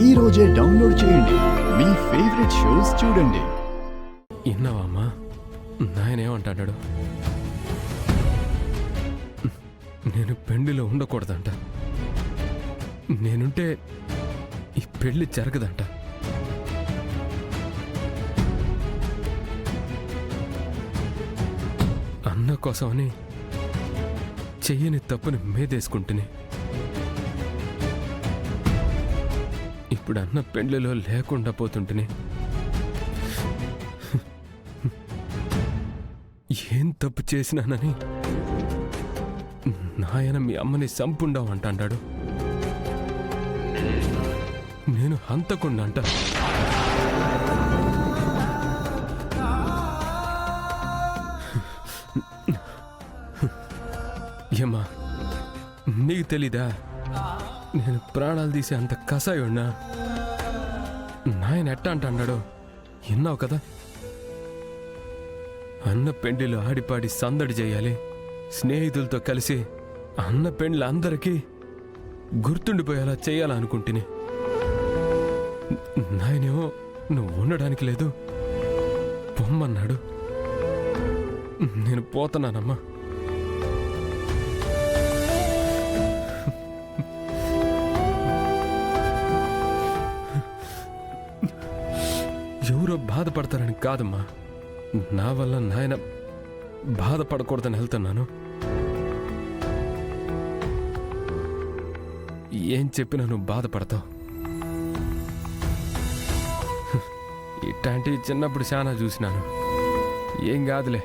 ఈ రోజే డౌన్లోడ్ చేయండి. మీ ఫేవరెట్ షోస్ చూడండి. విన్నావమ్మా, నాయనేమంటాడు? నేను పెళ్లిలో ఉండకూడదంట. నేనుంటే ఈ పెళ్లి జరగదంట. అన్న కోసమని చెయ్యని తప్పుని మీదేసుకుంటుని ఇప్పుడు అన్న పెళ్లిలో లేకుండా పోతుంటేనే ఏం తప్పు చేసినానని నాయన మీ అమ్మని సంపుండావు అంటాడు. నేను హంతకుండంట. ఏమ్మా, నీకు తెలీదా? నేను ప్రాణాలు తీసే అంత కసాయున్నా. నాయన ఎట్టా అంటాడు విన్నావు కదా? అన్న పెండిలో ఆడిపాడి సందడి చేయాలి, స్నేహితులతో కలిసి అన్న పెండ్ల అందరికీ గుర్తుండిపోయేలా చేయాలనుకుంటుని. నాయనేమో నువ్వు ఉండడానికి లేదు పొమ్మన్నాడు. నేను పోతున్నానమ్మా. ఎవరో బాధపడతారని కాదమ్మా, నా వల్ల నాయన బాధపడకూడదని వెళ్తున్నాను. ఏం చెప్పినా నువ్వు బాధపడతావు. ఇట్లాంటివి చిన్నప్పుడు చాలా చూసినాను. ఏం కాదులే.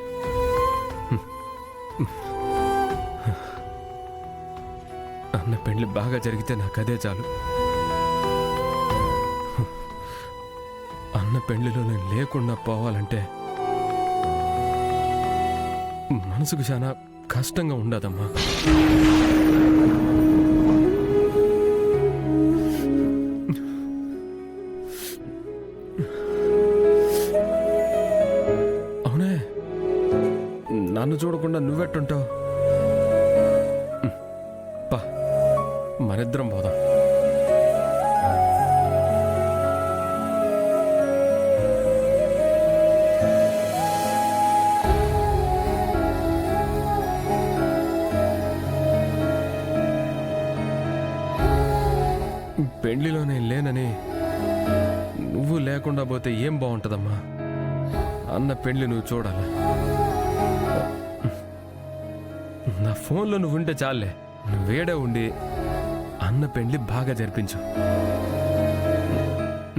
అన్న పెళ్లి బాగా జరిగితే నాకు అదే చాలు. అన్న పెళ్లిలో నేను లేకుండా పోవాలంటే మనసుకు చాలా కష్టంగా ఉండదమ్మా. అవునే, నన్ను చూడకుండా నువ్వెట్టుంటావు? పా, మనిద్దరం పోదాం. పెళ్లిలో నేను లేనని నువ్వు లేకుండా పోతే ఏం బాగుంటుందమ్మా? అన్న పెళ్లి నువ్వు చూడాలి. నా ఫోన్లో నువ్వు ఉంటే చాలే. నువ్వేడే ఉండి అన్న పెళ్లి బాగా జరిపించు.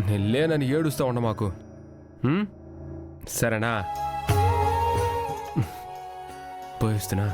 నేను లేనని ఏడుస్తా ఉండ మాకు, సరేనా? పోయిస్తున్నా.